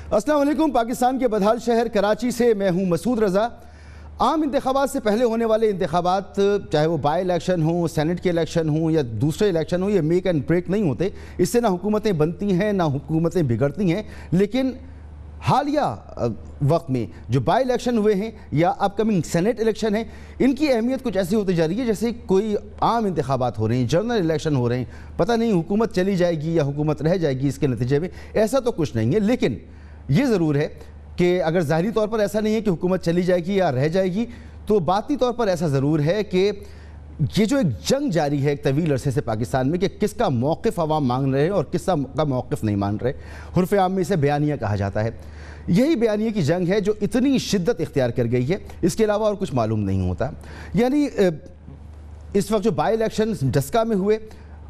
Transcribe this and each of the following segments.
अस्सलाम वालेकुम। पाकिस्तान के बदहाल शहर कराची से मैं हूं मसूद रज़ा। आम इंतखाबात से पहले होने वाले इंतखाबात, चाहे वो बाई इलेक्शन हो, सेनेट के इलेक्शन हो या दूसरे इलेक्शन हो, ये मेक एंड ब्रेक नहीं होते। इससे ना हुकूमतें बनती हैं ना हुकूमतें बिगड़ती हैं। लेकिन हालिया वक्त में जो बाई इलेक्शन हुए हैं या अपकमिंग सेनेट इलेक्शन है, इनकी अहमियत कुछ ऐसी होती जा रही है जैसे कोई आम इंतखाबात हो रहे हैं, जनरल इलेक्शन हो रहे हैं। पता नहीं हुकूमत चली जाएगी या हुकूमत रह जाएगी इसके नतीजे में, ऐसा तो कुछ नहीं है। लेकिन ये ज़रूर है कि अगर ज़ाहिरी तौर पर ऐसा नहीं है कि हुकूमत चली जाएगी या रह जाएगी, तो बाती तौर पर ऐसा ज़रूर है कि ये जो एक जंग जारी है एक तवील अरसे से पाकिस्तान में कि किसका मौक़िफ़ अवाम मांग रहे हैं और किसका का मौक़िफ़ नहीं मान रहे। हुर्फ़ आम में इसे बयानिया कहा जाता है। यही बयानिया की जंग है जो इतनी शिद्दत इख्तियार कर गई है, इसके अलावा और कुछ मालूम नहीं होता। यानी इस वक्त जो बाई इलेक्शन डस्का में हुए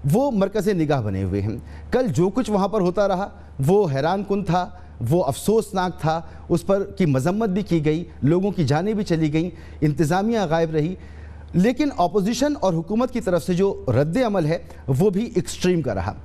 वो मरकज़ निगाह बने हुए हैं। कल जो कुछ वहाँ पर होता रहा वो हैरान कुन था, वो अफसोसनाक था, उस पर की मजम्मत भी की गई, लोगों की जानें भी चली गईं, इंतज़ामिया गायब रही। लेकिन अपोजिशन और हुकूमत की तरफ से जो रद्द अमल है वो भी एक्सट्रीम का रहा।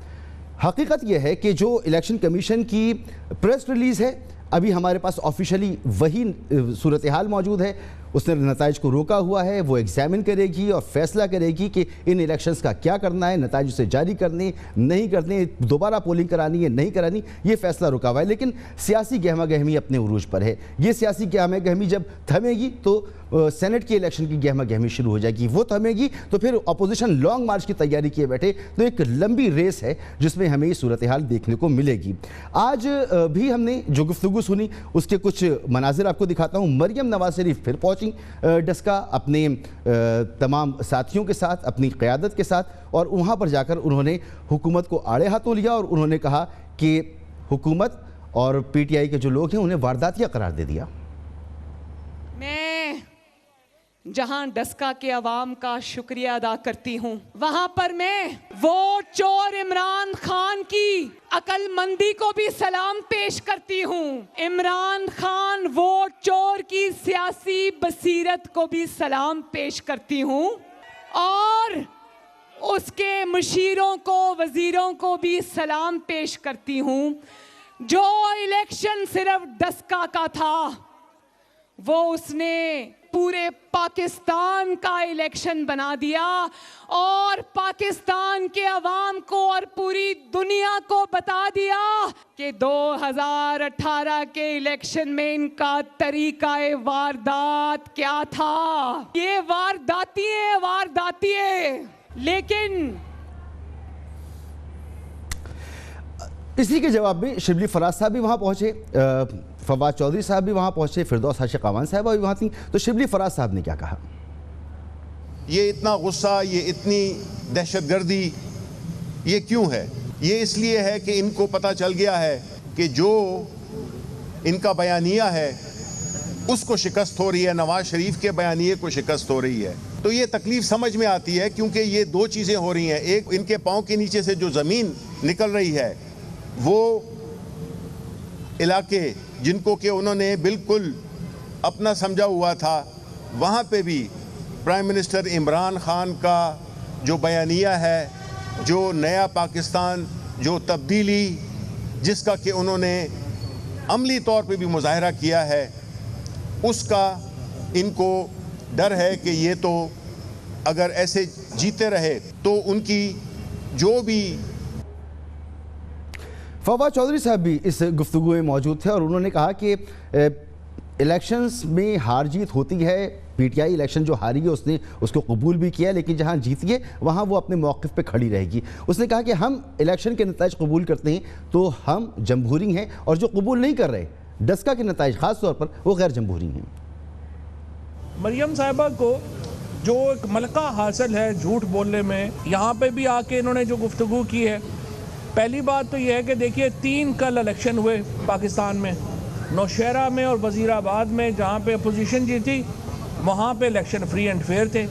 हकीकत यह है कि जो इलेक्शन कमीशन की प्रेस रिलीज़ है, अभी हमारे पास ऑफिशियली वही सूरत हाल मौजूद है। उसने नताइज को रोका हुआ है, वो एग्जामिन करेगी और फैसला करेगी कि इन इलेक्शंस का क्या करना है, नताइज उसे जारी करने नहीं करने, दोबारा पोलिंग करानी है नहीं करानी, ये फैसला रुका हुआ है। लेकिन सियासी गहमा गहमी अपने उरूज पर है। ये सियासी गहमा गहमी जब थमेगी तो सेनेट के इलेक्शन की गहमा गहमी शुरू हो जाएगी। वो थमेगी तो फिर अपोजिशन लॉन्ग मार्च की तैयारी किए बैठे, तो एक लंबी रेस है जिसमें हमें ये सूरत हाल देखने को मिलेगी। आज भी हमने जो गुफ्तगू सुनी उसके कुछ मनाजिर आपको दिखाता हूँ। मरियम नवाज शरीफ फिर पहुँची डस्का अपने तमाम साथियों के साथ, अपनी क़यादत के साथ, और वहाँ पर जाकर उन्होंने हुकूमत को आड़े हाथों लिया और उन्होंने कहा कि हुकूमत और PTI के जो लोग हैं उन्हें वारदातिया करार दे दिया। मैं जहां डस्का के अवाम का शुक्रिया अदा करती हूं, वहां पर मैं वोट चोर इमरान खान की अकलमंदी को भी सलाम पेश करती हूं। इमरान खान वोट चोर की सियासी बसीरत को भी सलाम पेश करती हूं और उसके मुशीरों को, वजीरों को भी सलाम पेश करती हूं। जो इलेक्शन सिर्फ डस्का का था, वो उसने पूरे पाकिस्तान का इलेक्शन बना दिया और पाकिस्तान के अवाम को और पूरी दुनिया को बता दिया कि 2018 के इलेक्शन में इनका तरीकाए वारदात क्या था। ये वारदाती है। लेकिन इसी के जवाब में शिबली फराज साहब भी वहाँ पहुँचे, फवाद चौधरी साहब भी वहाँ पहुँचे, फिरदौस हाशिक अवान साहब भी वहाँ थी। तो शिबली फराज साहब ने क्या कहा? ये इतना गुस्सा, ये इतनी दहशतगर्दी ये क्यों है? ये इसलिए है कि इनको पता चल गया है कि जो इनका बयानिया है उसको शिकस्त हो रही है, नवाज शरीफ के बयानिए को शिकस्त हो रही है। तो ये तकलीफ समझ में आती है क्योंकि ये दो चीज़ें हो रही हैं। एक, इनके पाँव के नीचे से जो ज़मीन निकल रही है वो इलाके जिनको कि उन्होंने बिल्कुल अपना समझा हुआ था, वहाँ पे भी प्राइम मिनिस्टर इमरान खान का जो बयानिया है, जो नया पाकिस्तान, जो तब्दीली जिसका कि उन्होंने अमली तौर पे भी मुजाहरा किया है, उसका इनको डर है कि ये तो अगर ऐसे जीते रहे तो उनकी जो भी। फवाद चौधरी साहब भी इस गुफ्तगू में मौजूद थे और उन्होंने कहा कि इलेक्शंस में हार जीत होती है। PTI इलेक्शन जो हारी है उसने उसको कबूल भी किया, लेकिन जहां जीती है वहां वो अपने मौक़िफ़ पे खड़ी रहेगी। उसने कहा कि हम इलेक्शन के नताइज कबूल करते हैं तो हम जमहूरी हैं, और जो कबूल नहीं कर रहे डस्का के नताइज ख़ास तौर पर, वो गैर जमहूरी हैं। मरियम साहिबा को जो एक मलका हासिल है झूठ बोलने में, यहाँ पे भी आके इन्होंने जो गुफ्तगू की है, पहली बात तो यह है कि देखिए 3 कल इलेक्शन हुए पाकिस्तान में, नौशहरा में और वज़ीराबाद में, जहाँ पे अपोजिशन जीती वहाँ पे इलेक्शन फ्री एंड फेयर थे।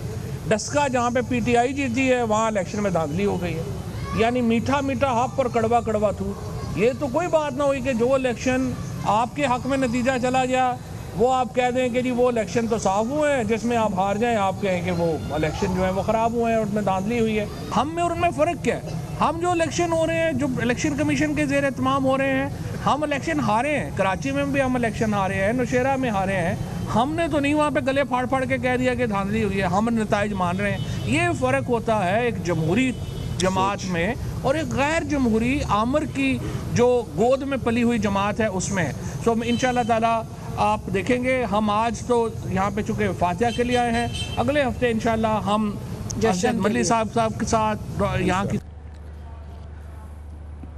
डस्का जहाँ पे PTI जीती है वहाँ इलेक्शन में धांधली हो गई है। यानी मीठा मीठा हक और कड़वा कड़वा थू। ये तो कोई बात ना हुई कि जो इलेक्शन आपके हक में नतीजा चला गया वो आप कह दें कि जी वो इलेक्शन तो साफ हुए हैं, जिसमें आप हार जाएं आप कहें कि वो इलेक्शन जो है वो ख़राब हुए हैं और उसमें धांधली हुई है। हम में और उनमें फ़र्क क्या है? हम जो इलेक्शन हो रहे हैं, जो इलेक्शन कमीशन के ज़ेर एहतमाम हो रहे हैं, हम इलेक्शन हारे हैं, कराची में भी हम इलेक्शन हारे हैं, नौशेरा में हारे हैं। हमने तो नहीं वहाँ पे गले फाड़ फाड़ के कह दिया कि धांधली हुई है, हम नताइज मान रहे हैं। ये फ़र्क होता है एक जमहूरी जमात में और एक गैर जमहूरी आमर की जो गोद में पली हुई जमात है उसमें। सो इंशाल्लाह ताला आप देखेंगे, हम आज तो यहाँ पे चूँकि फातिहा के लिए आए हैं, अगले हफ्ते इंशाल्लाह हम जश्न मल्ली साहब के साथ यहाँ की।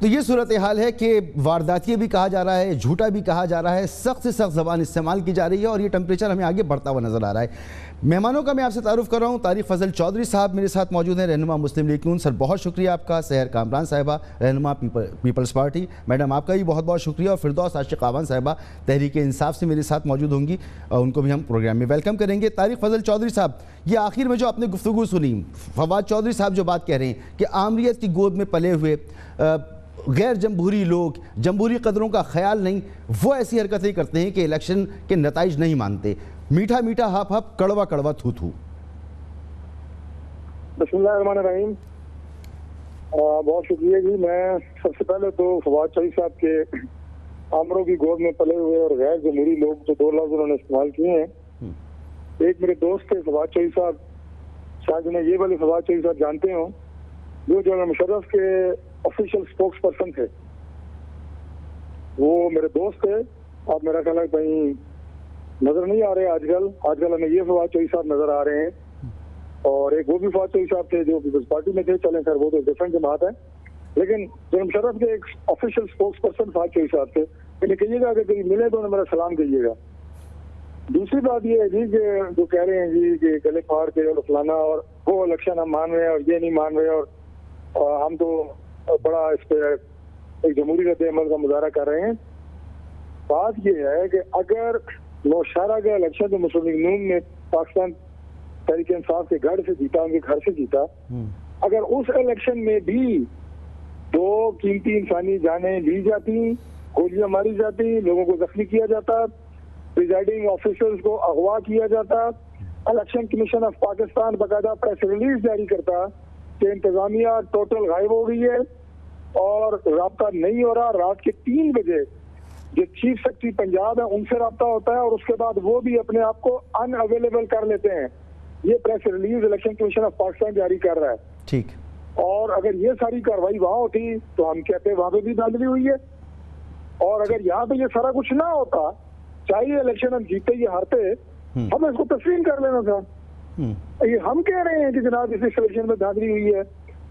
तो ये सूरत हाल है कि वारदातियाँ भी कहा जा रहा है, झूठा भी कहा जा रहा है, सख्त से सख्त ज़बान इस्तेमाल की जा रही है और ये टेम्परेचर हमें आगे बढ़ता हुआ नज़र आ रहा है। मेहमानों का मैं आपसे तारुफ कर रहा हूँ। तारिक फजल चौधरी साहब मेरे साथ मौजूद हैं, रहनुमा मुस्लिम लीग नून। सर बहुत शुक्रिया आपका। सहर कामरान साहिबा, रहनुमा पीपल्स पार्टी, मैडम आपका भी बहुत बहुत शुक्रिया। और फिरदौस आशिक आवान साहिबा तहरीक इंसाफ से मेरे साथ मौजूद होंगी, उनको भी हम प्रोग्राम में वेलकम करेंगे। तारिक फजल चौधरी साहब, ये आखिर में जो आपने गुफ्तगू सुनी, फवाद चौधरी साहब जो बात कह रहे हैं कि आमरीत की गोद में पले हुए गैर जमहूरी लोग जमहूरी कदरों का ख्याल नहीं, वो ऐसी हरकतें करते हैं कि इलेक्शन के नताइज नहीं मानते। मीठा मीठा हप हप, कड़वा कड़वा थू थू। बिस्मिल्लाहिर्रहमानिर्रहीम। बहुत शुक्रिया जी। मैं सबसे पहले तो फवाद चौधरी साहब के आमरों की गोद में पले हुए और गैर जमहूरी लोग जो दो लफ्ज उन्होंने इस्तेमाल किए हैं, एक मेरे दोस्त थे फवाद चौधरी साहब, शायद उन्हें ये वाले फवाद चौधरी साहब जानते हो, वो जो मुशर्रफ के ऑफिशियल स्पोक्स पर्सन थे, वो मेरे दोस्त थे। आप मेरा ख्याल है कहीं नजर नहीं आ रहे आजकल हमें ये फवाद चौधरी साहब नजर आ रहे हैं, और एक वो भी फवाद चौधरी साहब थे जो पीपल्स पार्टी में थे। चलें सर, वो तो डिफरेंट जमात है, लेकिन जो मुशर्रफ के एक official spokesperson Fawad Chaudhry साहब थे। इन्हें कहिएगा अगर कहीं मिले तो उन्हें मेरा सलाम कहिएगा। दूसरी बात ये है जी कि जो कह रहे हैं जी कि गले फाड़ के और फलाना और वो इलेक्शन हम मान रहे हैं और ये नहीं मान रहे, और हम तो बड़ा इस पे एक जमहूरी रद्द-ए-अमल का मुजाहरा कर रहे हैं। बात यह है कि अगर नौशहरा का इलेक्शन जो मुस्लिम लीग नून ने पाकिस्तान तहरीक इंसाफ के घर से जीता, उनके घर से जीता, अगर उस इलेक्शन में भी 2 कीमती इंसानी जानें ली जाती, गोलियां मारी जाती, लोगों को जख्मी किया जाता, प्रिजाइडिंग ऑफिसर्स को अगवा किया जाता, इलेक्शन कमीशन ऑफ पाकिस्तान बाकायदा प्रेस रिलीज जारी करता कि इंतजामिया टोटल गायब हो गई है और राब्ता नहीं हो रहा। रात के 3 बजे जो चीफ सेक्रेटरी पंजाब है उनसे राब्ता होता है और उसके बाद वो भी अपने आप को अनअवेलेबल कर लेते हैं। ये press release election commission of Pakistan जारी कर रहा है। ठीक। और अगर ये सारी कार्रवाई वहां होती तो हम कहते वहां पे भी धांधली हुई है, और अगर यहाँ पे ये सारा कुछ ना होता, चाहे इलेक्शन हम जीते या हारते, हमें इसको तस्लीम कर लेना था। ये हम कह रहे हैं कि जनाब इस इलेक्शन में धांधली हुई है,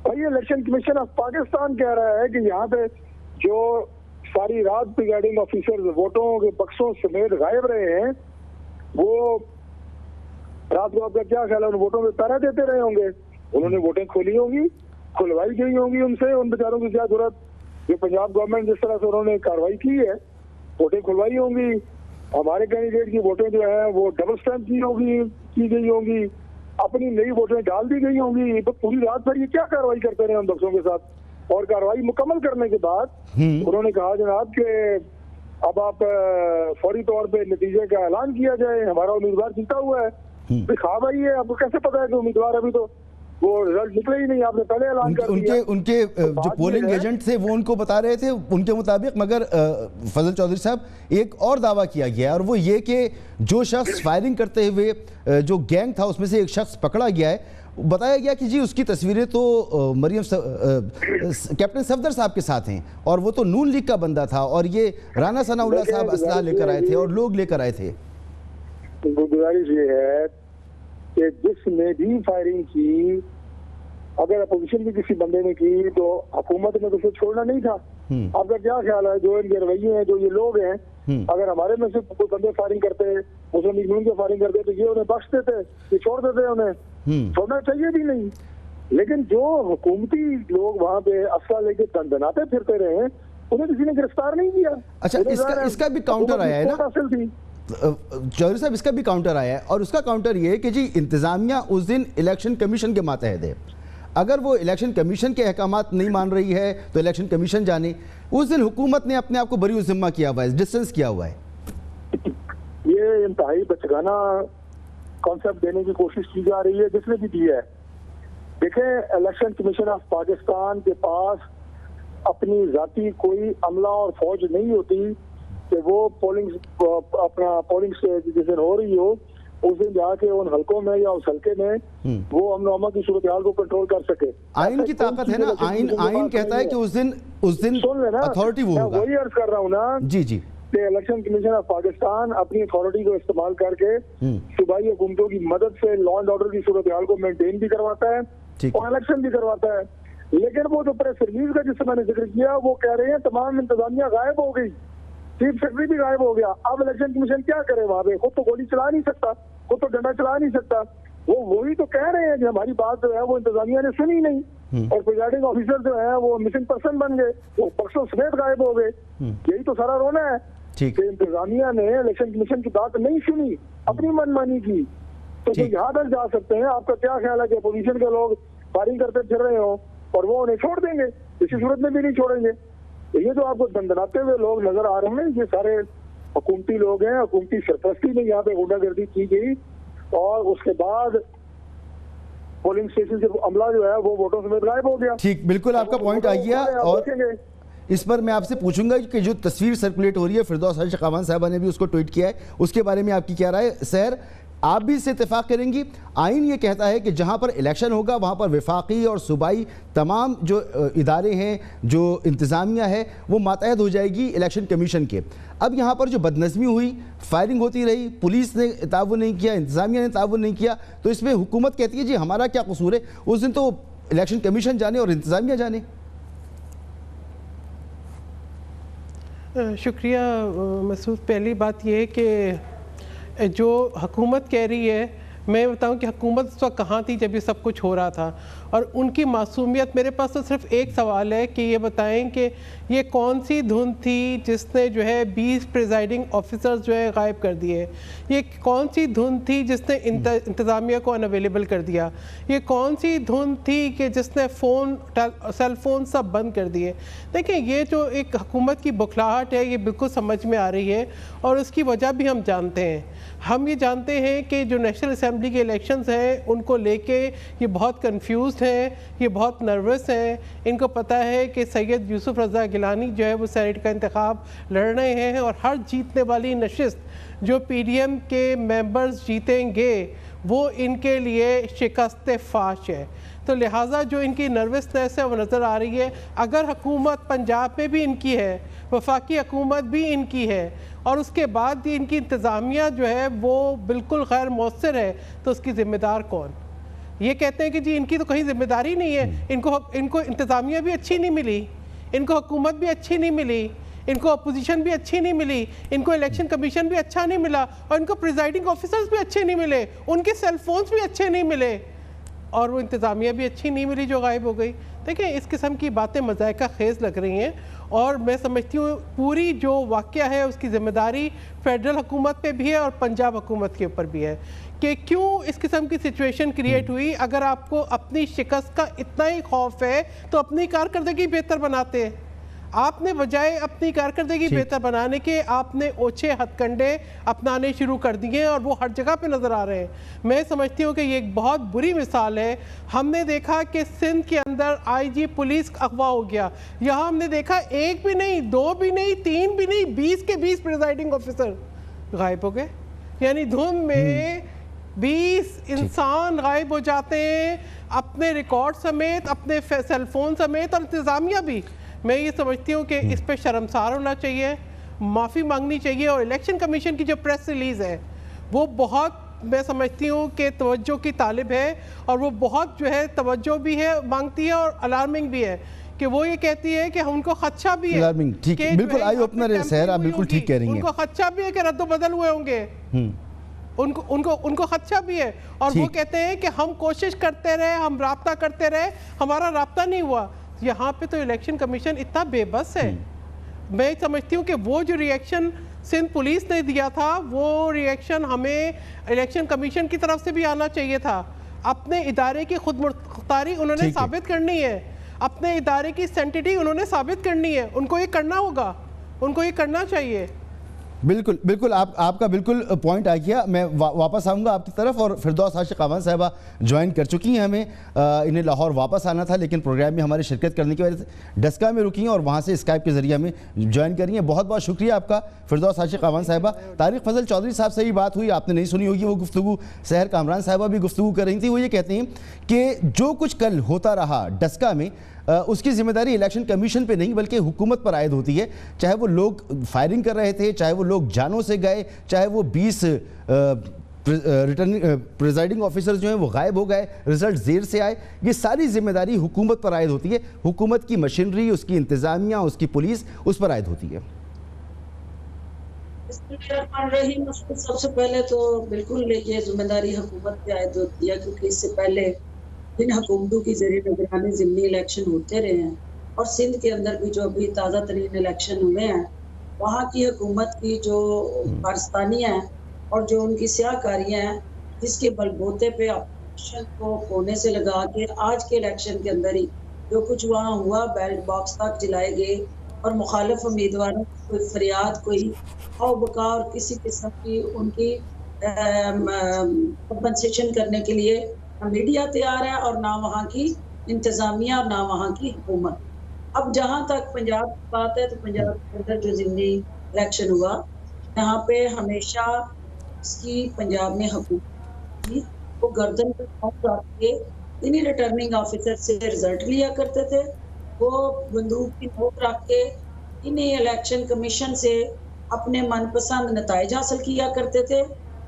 और ये इलेक्शन कमीशन ऑफ पाकिस्तान कह रहा है कि यहाँ पे जो सारी रात प्रिजाइडिंग ऑफिसर्स वोटों के बक्सों समेत गायब रहे हैं, वो रात को आपका क्या ख्याल है, उन वोटों में पहरा देते रहे होंगे। उन्होंने वोटें खोली होंगी, खुलवाई गई होंगी उनसे, उन बेचारों की क्या जरूरत। जो पंजाब गवर्नमेंट जिस तरह से उन्होंने कार्रवाई की है, वोटें खुलवाई होंगी। हमारे कैंडिडेट की वोटें जो है वो डबल स्टैंप की गई होंगी, अपनी नई वोटें डाल दी गई होंगी। तो पूरी रात भर ये क्या कार्रवाई करते रहे उन बक्सों के साथ, और कार्रवाई मुकम्मल करने के बाद उन्होंने कहा जनाब कि अब आप फौरी तौर पे नतीजे का ऐलान किया जाए, हमारा उम्मीदवार जीता हुआ है। ख्वाब आई है, आपको कैसे पता है कि उम्मीदवार अभी तो वो रिजल्ट निकले ही नहीं, आपने पहले ऐलान कर दिया। उनके जो पोलिंग एजेंट थे वो उनको बता रहे थे उनके मुताबिक, मगर फजल चौधरी साहब एक और दावा किया गया, और वो ये कि जो शख्स फायरिंग करते हुए जो गैंग था उसमें से एक शख्स पकड़ा गया है। बताया गया कि जी उसकी तस्वीरें तो कैप्टन सफदर साहब के साथ हैं, और वो तो नून लीग का बंदा था, और ये राना सनाउल्लाह साहब असलाह लेकर आए थे और लोग लेकर आए थे। गुजारिश ये है कि जिसने भी फायरिंग की, अगर अपोजिशन भी किसी बंदे ने की, तो हुकूमत ने तो उसे छोड़ना नहीं था। आपका क्या ख्याल है, जो इनके रवैये हैं, जो ये लोग हैं, अगर हमारे में से कोई बंदे फायरिंग करते, मुस्लिम लीग नून के फायरिंग करते, तो ये उन्हें बख्श देते, ये छोड़ देते, उन्हें छोड़ना चाहिए भी नहीं। लेकिन जो हुकूमती लोग वहाँ पे असला लेके दंदनाते फिरते रहे, उन्हें किसी ने गिरफ्तार नहीं किया। अच्छा, इसका भी काउंटर आया है ना चौधरी साहब, इसका भी काउंटर आया है, और उसका काउंटर ये है कि जी इंतजामिया उस दिन इलेक्शन कमीशन के मातहत है। अगर वो इलेक्शन कमीशन के अहकामात नहीं मान रही है तो इलेक्शन कमीशन जाने। उस दिन हुकूमत ने अपने आप को बरी जिम्मा किया हुआ है, डिस्टेंस किया हुआ है। ये इंतहाई बचगाना कॉन्सेप्ट देने की कोशिश की जा रही है, जिसने भी दी है। देखें, इलेक्शन कमीशन ऑफ पाकिस्तान के पास अपनी जाती कोई अमला और फौज नहीं होती कि वो पोलिंग जिस दिन हो रही हो उस दिन जाके उन हलकों में या उस हल्के में वो अमन अमा की सूरत हाल को कंट्रोल कर सके। आइन की ताकत है ना, आइन कहता है कि उस दिन सुन लेना, अथॉरिटी वो होगा। वही अर्ज कर रहा हूँ ना जी जी कि इलेक्शन कमीशन ऑफ पाकिस्तान अपनी अथॉरिटी को इस्तेमाल करके सूबाई हुकूमतों की मदद से लॉ एंड ऑर्डर की सूरत हाल को मेंटेन भी करवाता है और इलेक्शन भी करवाता है। लेकिन वो जो प्रेस रिलीज का जिससे मैंने जिक्र किया वो कह रहे हैं तमाम इंतजामिया गायब हो गई, चीफ सेक्रेटरी भी गायब हो गया। अब इलेक्शन कमीशन क्या करे वहां पे? खुद तो गोली चला नहीं सकता, खुद तो डंडा चला नहीं सकता। वो वही तो कह रहे हैं कि हमारी बात जो है वो इंतजामिया ने सुनी नहीं और प्रिजाइडिंग ऑफिसर जो है वो मिसिंग पर्सन बन गए, वो पक्षों समेत गायब हो गए। यही तो सारा रोना है कि इंतजामिया ने इलेक्शन कमीशन की बात नहीं सुनी, अपनी मनमानी की। तो यहाँ तक जा सकते हैं। आपका क्या ख्याल है कि अपोजिशन के लोग फायरिंग करते फिर रहे हो और वो उन्हें छोड़ देंगे? किसी सूरत में भी नहीं छोड़ेंगे। ये जो आपको दंदनाते हुए लोग नजर आ रहे हैं ये सारे हुकूमती लोग हैं। हुकूमती सरपरस्ती में यहाँ पे गुंडागर्दी की गई और उसके बाद पोलिंग स्टेशन से अमला जो है वो वोटों समेत गायब हो गया। ठीक, बिल्कुल आपका पॉइंट आ गया। और इस पर मैं आपसे पूछूंगा कि जो तस्वीर सर्कुलेट हो रही है, फिरदौस हर्ष अकावान साहबा ने भी उसको ट्वीट किया है, उसके बारे में आपकी क्या राय? सर, आप भी इससे इत्तेफाक करेंगी? आइन ये कहता है कि जहां पर इलेक्शन होगा वहां पर वफाकी और सूबाई तमाम जो इदारे हैं, जो इंतज़ामिया है, वो मातहत हो जाएगी इलेक्शन कमीशन के। अब यहाँ पर जो बदनज़मी हुई, फायरिंग होती रही, पुलिस ने ताउन नहीं किया, इंतज़ामिया ने ताउन नहीं किया, तो इसमें हुकूमत कहती है जी हमारा क्या कसूर है? उस दिन तो इलेक्शन कमीशन जाने और इंतज़ामिया जाने। शुक्रिया मसूद। पहली बात यह है कि जो हुकूमत कह रही है, मैं बताऊं कि हुकूमत उस वक्त कहाँ थी जब ये सब कुछ हो रहा था और उनकी मासूमियत। मेरे पास तो सिर्फ एक सवाल है कि ये बताएं कि ये कौन सी धुन थी जिसने जो है 20 प्रिजाइडिंग ऑफिसर्स जो है गायब कर दिए? ये कौन सी धुन थी जिसने इंतज़ामिया को अनअवेलेबल कर दिया? ये कौन सी धुन थी कि जिसने सेल फोन सब बंद कर दिए? देखिए, ये जो एक हुकूमत की बुखलाहट है ये बिल्कुल समझ में आ रही है और उसकी वजह भी हम जानते हैं। हम ये जानते हैं कि जो नेशनल असेंबली के इलेक्शंस हैं उनको लेके ये बहुत कंफ्यूज्ड हैं, ये बहुत नर्वस हैं। इनको पता है कि सैयद यूसुफ रज़ा गिलानी जो है वो सेनेट का इंतखाब लड़ रहे हैं और हर जीतने वाली नशिस्त जो पीडीएम के मेंबर्स जीतेंगे वो इनके लिए शिकस्त फाश है। तो लिहाजा जो इनकी नर्वसनेस है वो नज़र आ रही है। अगर हुकूमत पंजाब में भी इनकी है, वफाकी हुकूमत भी इनकी है और उसके बाद इनकी इंतज़ामिया जो है वो बिल्कुल गैर मौसर है, तो उसकी ज़िम्मेदार कौन? ये कहते हैं कि जी इनकी तो कहीं ज़िम्मेदारी नहीं है। इनको इंतज़ामिया भी अच्छी नहीं मिली, इनको हुकूमत भी अच्छी नहीं मिली, इनको अपोजिशन भी अच्छी नहीं मिली, इनको इलेक्शन कमीशन भी अच्छा नहीं मिला और इनको प्रिजाइडिंग ऑफिसर्स भी अच्छे नहीं मिले, उनके सेल फोन्स भी अच्छे नहीं मिले और वो इंतज़ामिया भी अच्छी नहीं मिली जो गायब हो गई। देखिए, इस किस्म की बातें मज़ायका खेज़ लग रही हैं और मैं समझती हूँ पूरी जो वाक़या है उसकी ज़िम्मेदारी फेडरल हुकूमत पे भी है और पंजाब हुकूमत के ऊपर भी है कि क्यों इस किस्म की सिचुएशन क्रिएट हुई। अगर आपको अपनी शिकस्त का इतना ही खौफ है तो अपनी कारकर्दगी बेहतर बनाते हैं। आपने बजाय अपनी कारकर्दगी बेहतर बनाने के आपने ओछे हथकंडे अपनाने शुरू कर दिए और वो हर जगह पे नज़र आ रहे हैं। मैं समझती हूँ कि ये एक बहुत बुरी मिसाल है। हमने देखा कि सिंध के अंदर आईजी पुलिस अगवा हो गया। यहाँ हमने देखा एक भी नहीं, दो भी नहीं, तीन भी नहीं, 20 के 20 प्रिजाइडिंग ऑफिसर गायब हो गए। यानी धुन में 20 इंसान गायब हो जाते हैं, अपने रिकॉर्ड समेत, अपने सेलफोन समेत और इंतज़ामिया भी। मैं ये समझती हूँ कि इस पर शर्मसार होना चाहिए, माफ़ी मांगनी चाहिए और इलेक्शन कमीशन की जो प्रेस रिलीज़ है वो बहुत, मैं समझती हूँ कि तवज्जो की तालिब है और वो बहुत जो है तवज्जो भी है मांगती है और अलार्मिंग भी है कि वो ये कहती है कि उनको खदशा भी है। ठीक, बिल्कुल आई ओपनर है सर, आप बिल्कुल ठीक कह रही हैं। उनको खदशा भी है कि रद्द बदल हुए होंगे, उनको खदशा भी है और वो कहते हैं कि हम कोशिश करते रहे, हम राब्ता करते रहे, हमारा राब्ता नहीं हुआ। यहाँ पे तो इलेक्शन कमीशन इतना बेबस है। मैं समझती हूँ कि वो जो रिएक्शन सिंध पुलिस ने दिया था वो रिएक्शन हमें इलेक्शन कमीशन की तरफ से भी आना चाहिए था। अपने इदारे की खुद मुख्तारी उन्होंने साबित करनी है, अपने इदारे की सेंटिटी उन्होंने साबित करनी है। उनको ये करना होगा, उनको ये करना चाहिए। बिल्कुल बिल्कुल, आपका बिल्कुल पॉइंट आ गया। मैं वापस आऊँगा आपकी तरफ। और फिरदौस आशिक अमान साहिबा ज्वाइन कर चुकी हैं हमें। इन्हें लाहौर वापस आना था, लेकिन प्रोग्राम में हमारी शिरकत करने की वजह से डस्का में रुकी हैं और वहाँ से स्काइप के जरिए हमें ज्वाइन करी हैं। बहुत बहुत शुक्रिया आपका फिरदौस आशिक अमान साहिबा। तारिक फजल चौधरी साहब से ही बात हुई, आपने नहीं सुनी होगी वो गुफ्तगू। सहर कामरान साहिबा भी गुफ्तगू कर रही थी। वो ये कहती हैं कि जो कुछ कल होता रहा डस्का में, उसकी जिम्मेदारी इलेक्शन कमीशन पे नहीं बल्कि हुकूमत पर आयद होती है। चाहे वो लोग फायरिंग कर रहे थे, चाहे वो लोग जानों से गए, चाहे वो 20 रिटर्निंग प्रिजाइडिंग ऑफिसर जो हैं वो गायब हो गए, रिजल्ट जेर से आए, ये सारी जिम्मेदारी हुकूमत पर आयद होती है। हुकूमत की मशीनरी, उसकी इंतज़ामिया, उसकी पुलिस, उस पर आयद होती है। सबसे पहले तो बिल्कुल ये जिम्मेदारी हुकूमत पे आयद होती है, क्योंकि इससे पहले इन हुकूमतों की जरिए निगरानी ज़िमनी इलेक्शन होते रहे हैं। और सिंध के अंदर भी जो अभी ताज़ा तरीन इलेक्शन हुए हैं, वहाँ की हुकूमत की जो कारस्तानियाँ हैं और जो उनकी स्याहकारियाँ हैं, जिसके बलबूते पे अपोजिशन को कोने से लगा के आज के इलेक्शन के अंदर ही जो कुछ वहाँ हुआ, बैलेट बॉक्स तक जलाए गए और मुखालिफ उम्मीदवारों को कोई फरियाद, कोई खाओ बका और किसी किस्म की उनकी कंपनसेशन करने के लिए ना मीडिया तैयार है और ना वहाँ की इंतज़ामिया और ना वहाँ की हुकूमत। अब जहाँ तक पंजाब की बात है, तो पंजाब के अंदर जो ज़िमनी इलेक्शन हुआ, यहाँ पे हमेशा इसकी पंजाब में हुकूमत थी, वो गर्दन पर हाथ रख के इन्हीं रिटर्निंग ऑफिसर से रिजल्ट लिया करते थे। वो बंदूक की नोक रख के इन्हीं इलेक्शन कमीशन से अपने मनपसंद नताइज हासिल किया करते थे।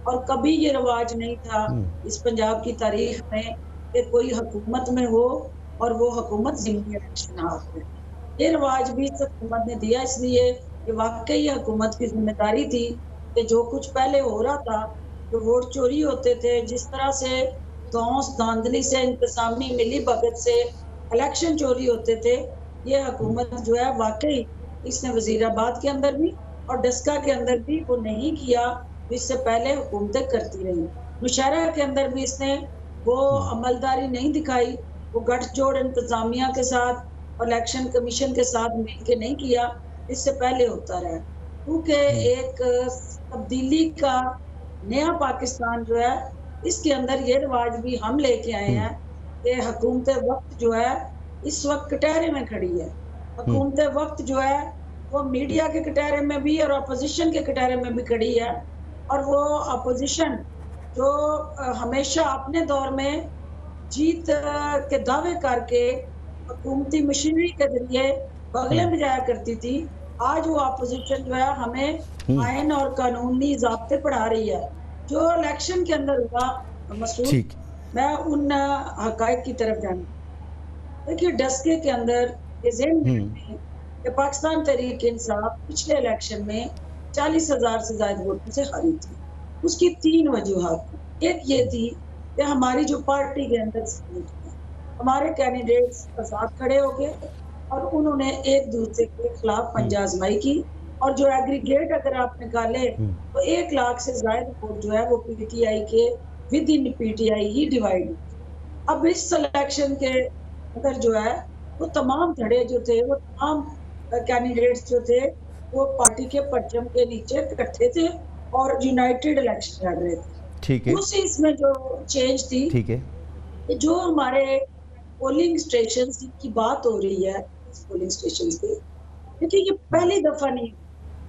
और कभी ये रिवाज नहीं था इस पंजाब की तारीख में कि कोई हुकूमत में हो और वो हुकूमत ज़िमनी इलेक्शन हाथ में। ये रिवाज भी इस हुकूमत ने दिया इसलिए कि वाकई हुकूमत की जिम्मेदारी थी कि जो कुछ पहले हो रहा था, जो वोट चोरी होते थे, जिस तरह से दौस धांधली से, इंतजामी मिली भगत से इलेक्शन चोरी होते थे, ये हुकूमत जो है वाकई इसने वजीराबाद के अंदर भी और डस्का के अंदर भी वो नहीं किया, इससे पहले हुकूमतें करती रही। मुशारा के अंदर भी इसने वो अमलदारी नहीं दिखाई, वो गठजोड़ इंतजामिया के साथ और इलेक्शन कमीशन के साथ मिलकर नहीं किया, इससे पहले होता रहा। क्योंकि एक तब्दीली का नया पाकिस्तान जो है, इसके अंदर ये रिवाज भी हम लेके आए हैं कि हुकूमत वक्त जो है इस वक्त कटहरे में खड़ी है। हुकूमत वक्त जो है वो मीडिया के कटहरे में भी और अपोजिशन के कटहरे में भी खड़ी है। और वो अपोजिशन जो हमेशा अपने दौर में जीत के दावे करके हुकूमती मशीनरी के जरिए बगले में जाया करती थी, आज वो अपोजिशन जो है हमें आयन और कानूनी ज़ाब्ते पढ़ा रही है। जो इलेक्शन के अंदर हुआ मसूद, मैं उन हकायक की तरफ जाऊँ। देखिए डस्के के अंदर कि पाकिस्तान तहरीक इंसाफ पिछले इलेक्शन में 40,000 से ज्यादा वोटों से हारी थी। उसकी 3 वजूहात थी। एक ये थी कि हमारी जो पार्टी के अंदर हमारे कैंडिडेट्स आजाद खड़े हो गए और उन्होंने एक दूसरे के खिलाफ पंजा आजमाई की और जो एग्रीगेट अगर आप निकाले तो 1 लाख से ज्यादा वोट जो है वो पीटीआई के with in PTI he divide. अब इस इलेक्शन के अंदर जो है वो तमाम धड़े जो थे, वो तमाम कैंडिडेट्स जो थे वो पार्टी के परचम के नीचे इकट्ठे थे और यूनाइटेड इलेक्शन लड़ रहे थे। ठीक है। उसी इसमें जो चेंज थी, ठीक है, जो हमारे पोलिंग स्टेशंस की बात हो रही है, इस पोलिंग स्टेशंस की, क्योंकि ये पहली दफा नहीं,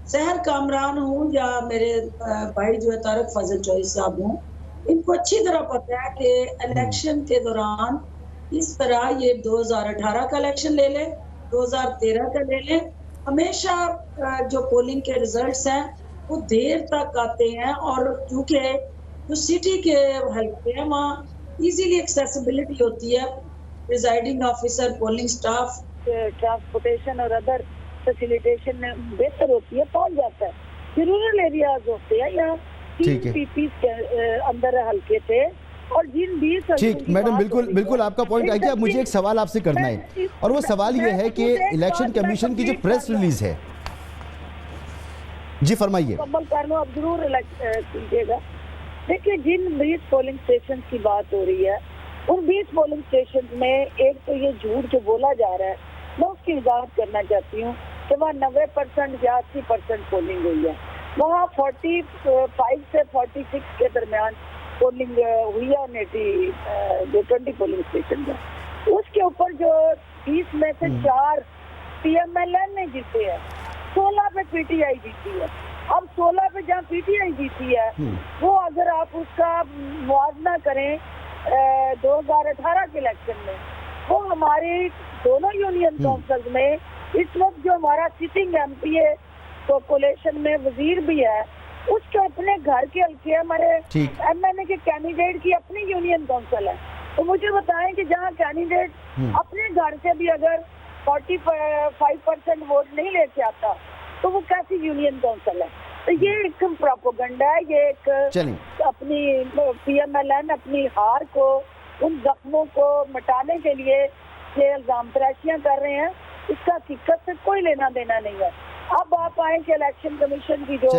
सहर कामरान हूँ या मेरे भाई जो है तारिक फजल चौधरी साहब हूँ, इनको अच्छी तरह पता है कि इलेक्शन के दौरान इस तरह ये 2018 का इलेक्शन ले ले, 2013 का ले ले, हमेशा जो पोलिंग के रिजल्ट्स हैं वो देर तक आते हैं। और क्योंकि जो सिटी के हल्के हैं वहाँ इजीली एक्सेसिबिलिटी होती है, presiding officer, polling staff, transportation और अदर फैसिलिटेशन बेहतर होती है, पहुंच जाता है। रूरल एरियाज होते हैं या 3 पीपी के अंदर हल्के थे और जिन 20 ठीक मैडम, बिल्कुल आपका पॉइंट आ गया। मुझे एक सवाल आपसे करना है और वो सवाल ये है कि इलेक्शन कमीशन की जो प्रेस रिलीज है, जी फरमाइए। मुकम्मल कर लो, अब जरूर कीजिएगा। देखिए जिन 20 पोलिंग स्टेशन की बात हो रही है, उन 20 पोलिंग स्टेशन में एक तो ये झूठ जो बोला जा रहा है, मैं उसकी वजाहत करना चाहती हूँ कि वहाँ 90% या 80% पोलिंग हुई है। वहाँ 45 से 46 के दरमियान पोलिंग हुई है जो 20 पोलिंग स्टेशन है। उसके ऊपर जो 20 में से 4 PMLN ने जीते हैं, 16 पे PTI जीती है। अब 16 पे जहाँ PTI जीती है वो अगर आप उसका मुआवजा करें 2018 के इलेक्शन में, वो हमारे दोनों यूनियन काउंसिल में इस वक्त जो हमारा सिटिंग MP है पॉपुलेशन में वजीर भी है, उसके अपने घर के हल्के हमारे MNA के कैंडिडेट की अपनी यूनियन काउंसिल है। तो मुझे बताएं कि जहाँ कैंडिडेट अपने घर से भी अगर 45% वोट नहीं लेके आता तो वो कैसी यूनियन काउंसिल है? तो ये एक प्रोपेगेंडा है, ये एक अपनी PMLN अपनी हार को, उन जख्मों को मिटाने के लिए ये इल्जाम तराशियां कर रहे हैं। इसका हकीकत से कोई लेना देना नहीं है। अब आप आए कि इलेक्शन कमीशन की जो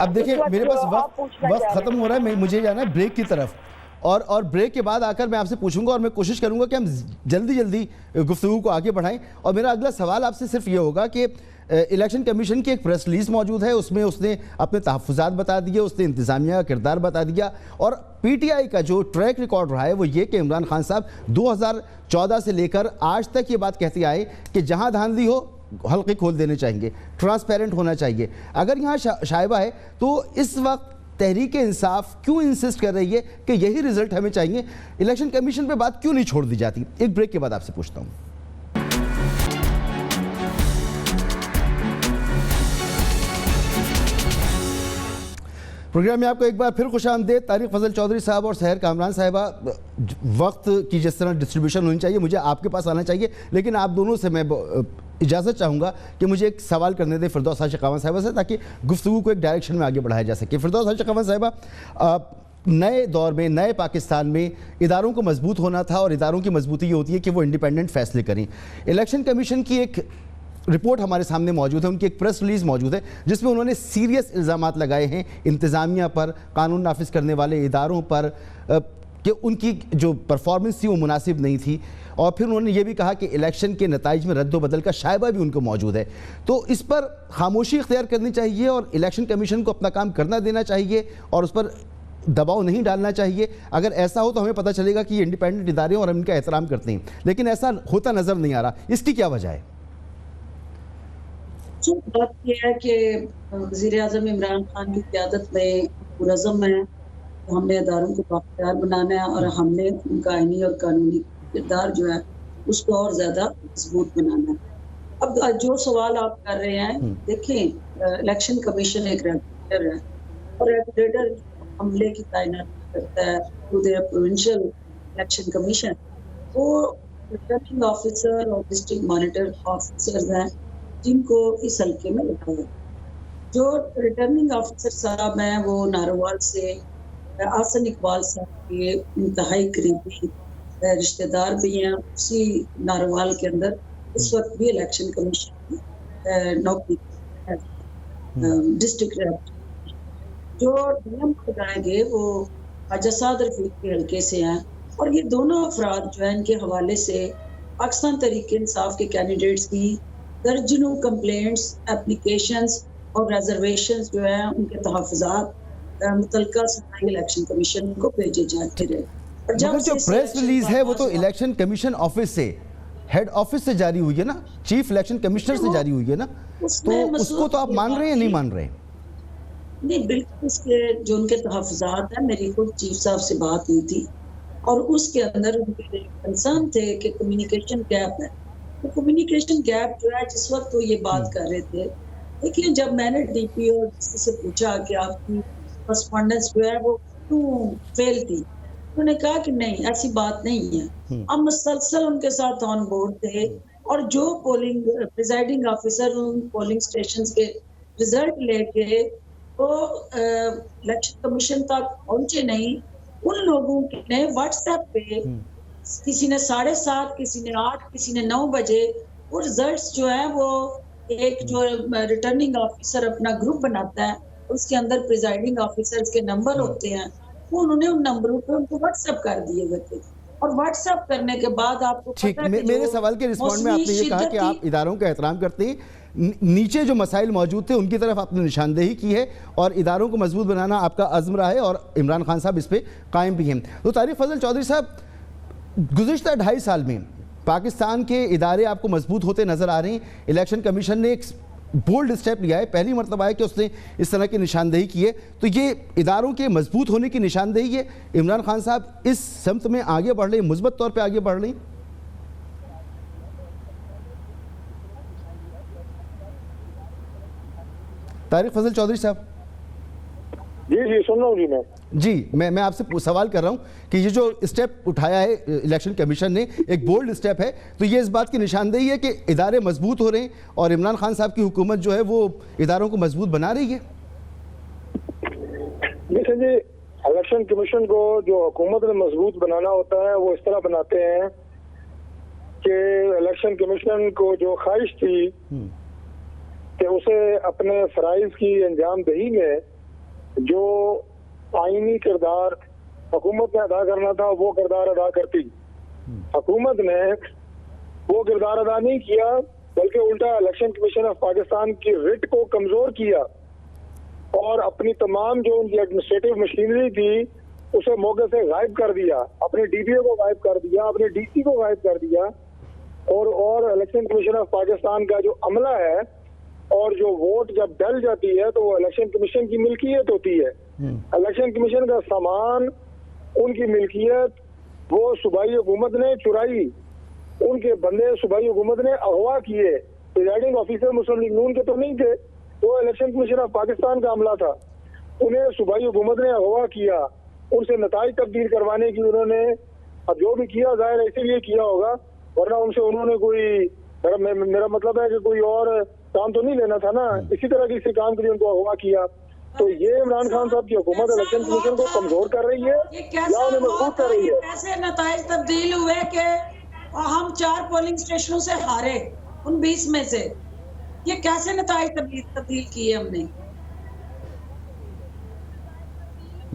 अब देखिए मेरे पास वक्त खत्म हो रहा है, मुझे जाना है ब्रेक की तरफ, और ब्रेक के बाद आकर मैं आपसे पूछूंगा और मैं कोशिश करूंगा कि हम जल्दी गुफ्तगू को आगे बढ़ाएं। और मेरा अगला सवाल आपसे सिर्फ ये होगा कि इलेक्शन कमीशन की एक प्रेस रिलीज मौजूद है, उसमें उसने अपने तहफ़्फ़ुज़ात बता दिए, उसने इंतज़ामिया का किरदार बता दिया, और PTI का जो ट्रैक रिकॉर्ड रहा है वो ये कि इमरान खान साहब 2014 से लेकर आज तक ये बात कहते आए कि जहाँ धांधली हो हल्के खोल देने चाहिए, ट्रांसपेरेंट होना चाहिए। अगर यहाँ शाइबा है तो इस वक्त तहरीक इंसाफ क्यों इंसिस्ट कर रही है कि यही रिजल्ट हमें चाहिए? इलेक्शन कमीशन पे बात क्यों नहीं छोड़ दी जाती? एक ब्रेक के बाद आपसे पूछता हूँ। प्रोग्राम में आपको एक बार फिर खुशामदीद। तारिक फजल चौधरी साहब और सहर कामरान साहिबा, वक्त की जिस तरह डिस्ट्रीब्यूशन होनी चाहिए मुझे आपके पास आना चाहिए, लेकिन आप दोनों से मैं इजाज़त चाहूँगा कि मुझे एक सवाल करने दें फिरदौस आशिक़ अवन साहिबा से, ताकि गुफ्तगू को एक डायरेक्शन में आगे बढ़ाया जा सके। फिरदौस आशिक़ अवन साहिबा, नए दौर में, नए पाकिस्तान में इदारों को मजबूत होना था, और इदारों की मजबूती ये होती है कि वो इंडिपेंडेंट फैसले करें। इलेक्शन कमीशन की एक रिपोर्ट हमारे सामने मौजूद है, उनकी एक प्रेस रिलीज़ मौजूद है जिसमें उन्होंने सीरियस इल्ज़ामात लगाए हैं इंतज़ामिया पर, कानून नाफिज करने वाले इदारों पर, कि उनकी जो परफॉर्मेंस थी वो मुनासिब नहीं थी। और फिर उन्होंने ये भी कहा कि इलेक्शन के नताइज में रद्द-व-बदल का शायबा भी उनको मौजूद है। तो इस पर खामोशी इख्तियार करनी चाहिए और इलेक्शन कमीशन को अपना काम करना देना चाहिए और उस पर दबाव नहीं डालना चाहिए। अगर ऐसा हो तो हमें पता चलेगा कि ये इंडिपेंडेंट इदारे और हम इनका एहतराम करते हैं, लेकिन ऐसा होता नज़र नहीं आ रहा। इसकी क्या वजह है? बात यह है कि वज़ीर-ए-आज़म इमरान खान की क़यादत में पुरज़म है, हमने इदारों को बाख्तियार बनाना है और हमने उनका आईनी और कानूनी किरदार जो है उसको और ज़्यादा मजबूत बनाना है। अब जो सवाल आप कर रहे हैं, देखें इलेक्शन कमीशन एक रेगुलेटर है और रेगुलेटर अमले की तैनात करता है through their provincial election commission. वो रिटर्निंग ऑफिसर और डिस्ट्रिक्ट मॉनिटर ऑफिसर्स हैं जिनको इस हल्के में रखा है। जो रिटर्निंग ऑफिसर साहब हैं वो नारोवाल से आसन इकबाल साहब के इंतहाई करीबी रिश्तेदार भी हैं। उसी नारोवाल के अंदर इस वक्त भी इलेक्शन कमीशन की नौकरी है। डिस्ट्रिक्ट रैप जो नियम लगाएंगे वो ख्वाजा साद रफीक के हल्के से हैं, और ये दोनों अफराद जो है इनके हवाले से पाकिस्तान तहरीक इंसाफ के कैंडिडेट्स की दर्जनों कंप्लेंट्स, एप्लीकेशंस और रिजर्वेशंस जो है उनके तहफ़्फ़ुज़ात मुतल्लिका सूबाई इलेक्शन कमीशन को भेजे जाते रहे। और जब जो प्रेस रिलीज है वो तो इलेक्शन कमीशन ऑफिस से, हेड ऑफिस से जारी हुई है ना, चीफ इलेक्शन कमिश्नर से जारी हुई है ना, तो उसको तो आप मान रहे हैं नहीं मान रहे? नहीं, बिल्कुल उसके जो उनके तहफ़्फ़ुज़ात हैं, मेरी खुद चीफ साहब से बात हुई थी और उसके अंदर उनके कंसर्न थे कि कम्युनिकेशन गैप है। तो कम्युनिकेशन गैप जो है जिस वक्त वो ये बात कर रहे थे, देखिए जब मैंने DPO से पूछा कि आपकी करस्पॉन्डेंस जो है वो क्यों फेल थी, उन्होंने कहा कि नहीं ऐसी बात नहीं है। हम मुसलसल उनके साथ ऑन बोर्ड थे और जो पोलिंग प्रिजाइडिंग ऑफिसर उन पोलिंग स्टेशंस के रिजल्ट लेके वो इलेक्शन कमीशन तक पहुंचे नहीं, उन लोगों ने व्हाट्सएप पे किसी ने 7:30, किसी ने 8, किसी ने 9 बजे वो रिजल्ट्स जो है वो एक जो रिटर्निंग ऑफिसर अपना ग्रुप बनाता है उसके अंदर प्रिजाइडिंग ऑफिसर्स के नंबर होते हैं, वो उन्होंने उन नंबरों पे उनको व्हाट्सएप कर दिए हुए थे। और व्हाट्सएप करने के बाद आपको ठीक, मेरे सवाल के रिस्पॉन्ड में आपने ये कहा कि आप इदारों का एहतराम करते हैं, नीचे जो मसाइल मौजूद थे उनकी तरफ आपने निशानदेही की है और इदारों को मजबूत बनाना आपका अज़्म रहा है और इमरान खान साहब इस पर कायम भी हैं। तो तारिक फजल चौधरी साहब, गुज़िश्ता 2.5 साल में पाकिस्तान के इदारे आपको मजबूत होते नज़र आ रहे हैं। इलेक्शन कमीशन ने एक बोल्ड स्टेप लिया है, पहली मरतबा है कि उसने इस तरह की निशानदेही की है, तो ये इदारों के मजबूत होने की निशानदेही है। इमरान खान साहब इस समत में आगे बढ़ रहे हैं, मुस्बत तौर पे आगे बढ़ रहे हैं। तारिक फजल चौधरी साहब। जी सुन रहा हूँ जी। मैं आपसे सवाल कर रहा हूँ कि ये जो स्टेप उठाया है इलेक्शन कमीशन ने, एक बोल्ड स्टेप है, तो ये इस बात की निशानदेही है कि इदारे मजबूत हो रहे हैं और इमरान खान साहब की हुकूमत जो है वो इदारों को मजबूत बना रही है। देखिए जी, इलेक्शन कमीशन को जो हुकूमत ने मजबूत बनाना होता है वो इस तरह बनाते हैं कि इलेक्शन कमीशन को जो ख्वाहिश थी कि उसे अपने फराइज की अंजाम दही में जो आईनी किरदार हुकूमत ने अदा करना था वो किरदार अदा करती, हुकूमत ने वो किरदार अदा नहीं किया, बल्कि उल्टा इलेक्शन कमीशन ऑफ पाकिस्तान की रिट को कमजोर किया और अपनी तमाम जो उनकी एडमिनिस्ट्रेटिव मशीनरी थी उसे मौके से गायब कर दिया, अपने डीपीओ को गायब कर दिया, अपने डीसी को गायब कर दिया और इलेक्शन कमीशन ऑफ पाकिस्तान का जो अमला है और जो वोट जब डल जाती है तो वो इलेक्शन कमीशन की मिल्कियत होती है। इलेक्शन कमीशन का सामान, उनकी मिल्कियत वो सूबाई हुकूमत ने चुराई, उनके बंदे सूबाई हुकूमत ने अगवा किए। प्रिजाइडिंग ऑफिसर मुस्लिम लीग नून के तो नहीं थे, वो इलेक्शन कमीशन ऑफ पाकिस्तान का अमला था, उन्हें सूबाई हुकूमत ने अगवा किया, उनसे नताइज तब्दील करवाने की उन्होंने अब जो भी किया जाहिर है इसीलिए किया होगा, वरना उनसे उन्होंने कोई मेरा मतलब है कि कोई और काम तो नहीं लेना था ना, इसी तरह किसी काम के लिए उनको अगवा किया। तो ये इमरान खान साहब की हुकूमत इलेक्शन कमीशन को कमजोर कर रही है या उन्हें मजबूत कर रही है। कैसे नताइज तब्दील हुए कि हम 4 पोलिंग स्टेशनों से हारे उन 20 में से, ये कैसे नताइज तब्दील किए हमने?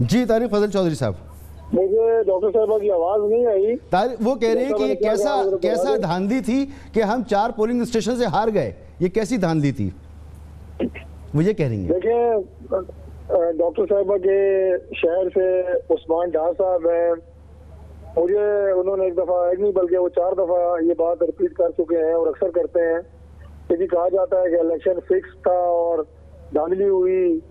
जी तारिक फजल चौधरी साहब, मुझे डॉक्टर साहबा की आवाज नहीं आई। वो कह रहे हैं कि ये कैसा धांधली थी कि हम 4 पोलिंग स्टेशन से हार गए, ये कैसी धांधली थी, वो ये कह रही हैं। देखिए डॉक्टर साहबा के शहर से उस्मान डार साहब हैं, मुझे उन्होंने एक दफा एक नहीं बल्कि वो 4 दफा ये बात रिपीट कर चुके हैं और अक्सर करते हैं कि कहा जाता है कि इलेक्शन फिक्स था और धांधली हुई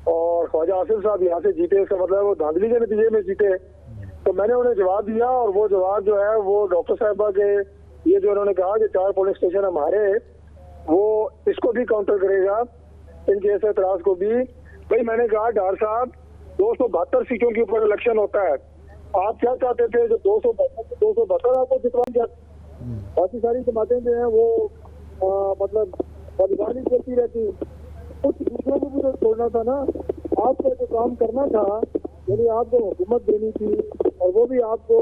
और ख्वाजा आसिफ साहब यहाँ से जीते, इसका मतलब वो धांधली के नतीजे में जीते। तो मैंने उन्हें जवाब दिया और वो जवाब जो है वो डॉक्टर साहबा के ये जो उन्होंने कहा कि 4 पोलिंग स्टेशन हमारे, वो इसको भी काउंटर करेगा, इनके ऐसे एतराज को भी। भाई मैंने कहा डार साहब 272 सीटों के ऊपर इलेक्शन होता है, आप क्या चाहते थे जो 272 आपको जितवानी चाहते, बाकी सारी जमातें जो है वो मतलब बदगानी चलती रहती, कुछ दूसरों को भी तो छोड़ना था ना। आपको जो काम करना था यानी आपको हुकूमत देनी थी और वो भी आपको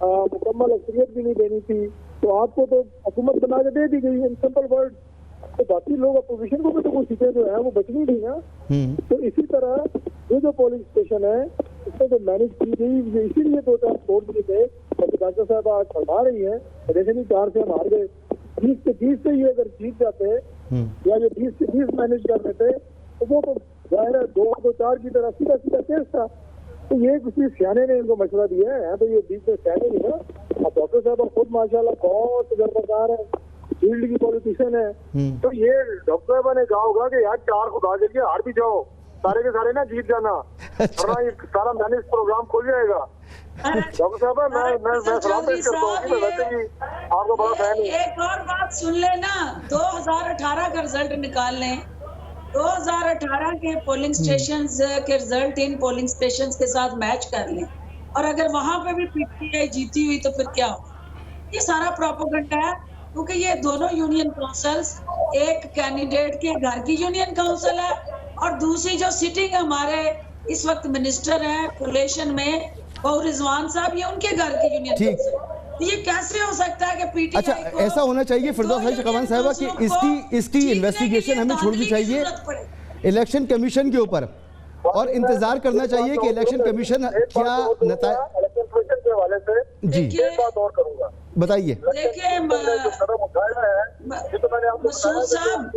मुकम्मल अक्सरियत भी नहीं देनी थी, तो आपको तो हुकूमत बना के दे दी गई इन सिंपल वर्ड। तो बाकी लोग अपोजिशन को भी तो कुछ सीटें जो है वो बचनी थी ना। तो इसी तरह ये जो पोलिंग स्टेशन है इसमें जो मैनेज की गई, इसीलिए 2-4 छोड़ दिए थे। डॉक्टर साहब आज फरमा रही है जैसे नहीं 4 से हम हार गए, 20 से 20 से ही अगर जीत जाते या जो 20 से 20 मैनेज कर रहे थे तो वो तो जाहिर है 2-4 की तरह सीधा सीधा केस था। तो ये किसी सियाने ने इनको मशवरा दिया है, तो ये बीच में सियाने नहीं ना। अब डॉक्टर साहब खुद माशाल्लाह बहुत तजर्बाकार है, फील्ड की पॉलिटिशियन है, तो ये डॉक्टर साहब ने कहा होगा कि यार 4 खुदा के लिए हार भी जाओ, सारे के सारे ना जीत जाना, वरना ये सारा मैनेज प्रोग्राम खुल जाएगा। डॉक्टर साहब मैं सलाम पेश करता हूँ, मैं वैसे भी आपको बड़ा फैन हूँ। एक और बात सुन लेना, 2018 का रिजल्ट निकाल लें, 2018 के पोलिंग स्टेशंस के रिजल्ट इन पोलिंग स्टेशंस के साथ मैच कर लें और अगर वहां पे भी पीटीआई जीती हुई तो फिर क्या होगा? ये सारा प्रोपेगेंडा है, क्योंकि ये दोनों यूनियन काउंसिल्स, एक कैंडिडेट के घर की यूनियन काउंसिल है और दूसरी जो सिटिंग हमारे इस वक्त मिनिस्टर हैं कोलेशन में वो रिजवान साहब, ये उनके घर की यूनियन काउंसिल। ये कैसे हो सकता है कि पीटीआई अच्छा ऐसा होना चाहिए फिरदौस शकावान साहिबा कि इसकी इन्वेस्टिगेशन हमें छोड़नी चाहिए इलेक्शन कमीशन के ऊपर और इंतजार करना चाहिए कि इलेक्शन कमीशन क्या इलेक्शन कमीशन के हवाले से जी एक बात और करूंगा। बताइए। देखिए मसूद साहब,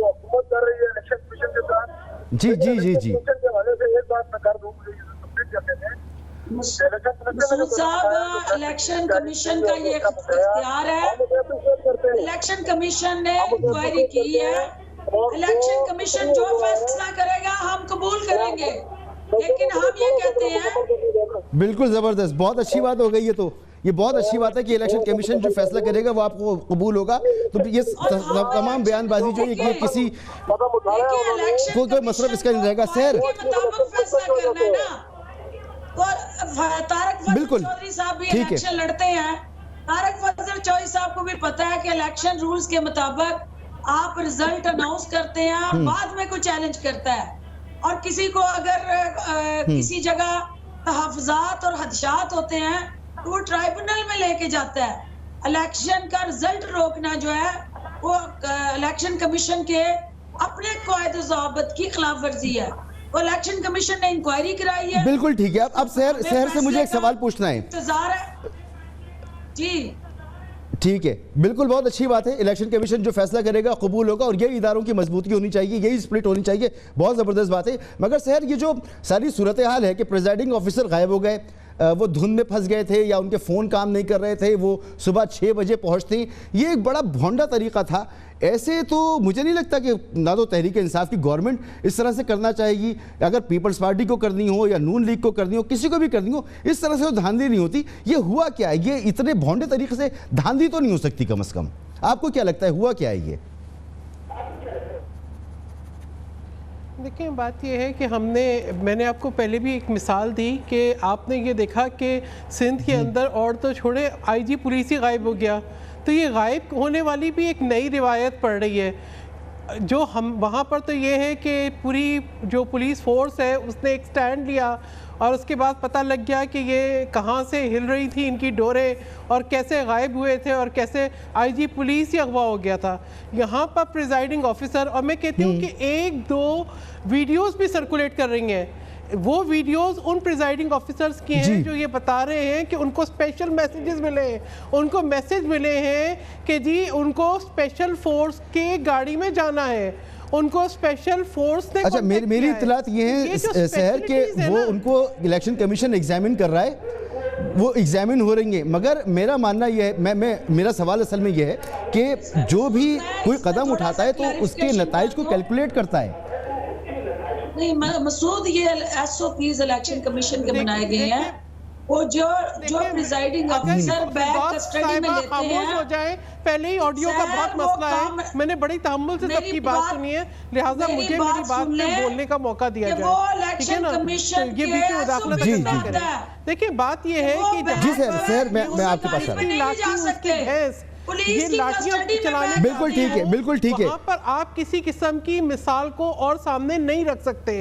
जी जी जी जी मसूद साहब, इलेक्शन कमीशन का ये इख्तियार है। इलेक्शन कमीशन ने इंक्वायरी की है। इलेक्शन कमीशन जो फैसला करेगा हम कबूल करेंगे, लेकिन हम ये कहते हैं। बिल्कुल ज़बरदस्त, बहुत अच्छी बात हो गई है। तो ये बहुत अच्छी बात है कि इलेक्शन कमीशन जो फैसला करेगा वो आपको कबूल होगा। तो ये तमाम बयानबाजी जो है किसी को कोई मसला इसका नहीं रहेगा। सर तारक बिल्कुल चौधरी साहब भी ठीक है। इलेक्शन लड़ते हैं। तारक चौधरी साहब को भी पता है कि इलेक्शन रूल्स के मुताबिक आप रिजल्ट अनाउंस करते हैं और बाद में कोई चैलेंज करता है, और किसी को अगर किसी जगह तहफ़्फ़ुज़ात और हदशात होते हैं तो वो ट्राइब्यूनल में लेके जाता है। इलेक्शन का रिजल्ट रोकना जो है वो इलेक्शन कमीशन के अपने कायदे ज़ाबित की खिलाफ वर्जी है। वो इलेक्शन कमीशन ने इंक्वायरी कराई है। बिल्कुल ठीक है। अब शहर से मुझे एक सवाल पूछना है। इंतजार है जी। ठीक है, बिल्कुल बहुत अच्छी बात है। इलेक्शन कमीशन जो फैसला करेगा कबूल होगा, और यही इदारों की मजबूती होनी चाहिए, यही स्प्रिट होनी चाहिए। बहुत ज़बरदस्त बात है। मगर शहर ये जो सारी सूरत हाल है कि प्रिजाइडिंग ऑफिसर गायब हो गए, वो धुंध में फंस गए थे या उनके फ़ोन काम नहीं कर रहे थे, वो सुबह 6 बजे पहुंचते, ये एक बड़ा भोंडा तरीका था। ऐसे तो मुझे नहीं लगता कि ना तो तहरीक इंसाफ की गवर्नमेंट इस तरह से करना चाहेगी। अगर पीपल्स पार्टी को करनी हो या नून लीग को करनी हो, किसी को भी करनी हो, इस तरह से तो धांधली नहीं होती। ये हुआ क्या है? ये इतने भोंडे तरीके से धांधली तो नहीं हो सकती कम से कम। आपको क्या लगता है हुआ क्या है ये? देखिए, बात यह है कि मैंने आपको पहले भी एक मिसाल दी कि आपने ये देखा कि सिंध के अंदर और तो छोड़े आईजी पुलिस ही गायब हो गया। तो ये गायब होने वाली भी एक नई रिवायत पड़ रही है। जो हम वहाँ पर तो ये है कि पूरी जो पुलिस फोर्स है उसने एक स्टैंड लिया, और उसके बाद पता लग गया कि ये कहाँ से हिल रही थी इनकी डोरें, और कैसे गायब हुए थे, और कैसे आईजी पुलिस ही अगवा हो गया था। यहाँ पर प्रिजाइडिंग ऑफिसर, और मैं कहती हूँ कि 1-2 वीडियोस भी सर्कुलेट कर रही हैं। वो वीडियोस उन प्रिजाइडिंग ऑफिसर्स की हैं जो ये बता रहे हैं कि उनको स्पेशल मैसेजेस मिले हैं, उनको मैसेज मिले हैं कि जी उनको स्पेशल फोर्स के गाड़ी में जाना है, उनको स्पेशल फोर्स ने। अच्छा, मेरी इत्तलात ये है शहर के वो उनको इलेक्शन कमीशन एग्जामिन कर रहा है, वो एग्जामिन हो रही हैं। मगर मेरा मानना ये है, मेरा सवाल असल में ये है कि जो भी कोई कदम उठाता है तो उसके नताइज को कैलकुलेट करता है। नहीं मसूद, ये SOPs इलेक्शन कमीशन के बनाए गए हैं। वो जो प्रिजाइडिंग ऑफिसर बैक कस्टडी में लेते हैं। हो जाए, पहले ही ऑडियो का बहुत मसला है। मैंने बड़ी तहम्मुल से सबकी बात सुनी है, लिहाजा मुझे मेरी बात में बोलने का मौका दिया जाए। ठीक है ना, ये बीच में मुदाखलत नहीं करें। देखिए, बात ये है कि जी सर मैं आपके पास आ रहा हूं। ये लाठियां चलाने, बिल्कुल ठीक है, बिल्कुल ठीक है। वहाँ पर आप किसी किस्म की मिसाल को और सामने नहीं रख सकते।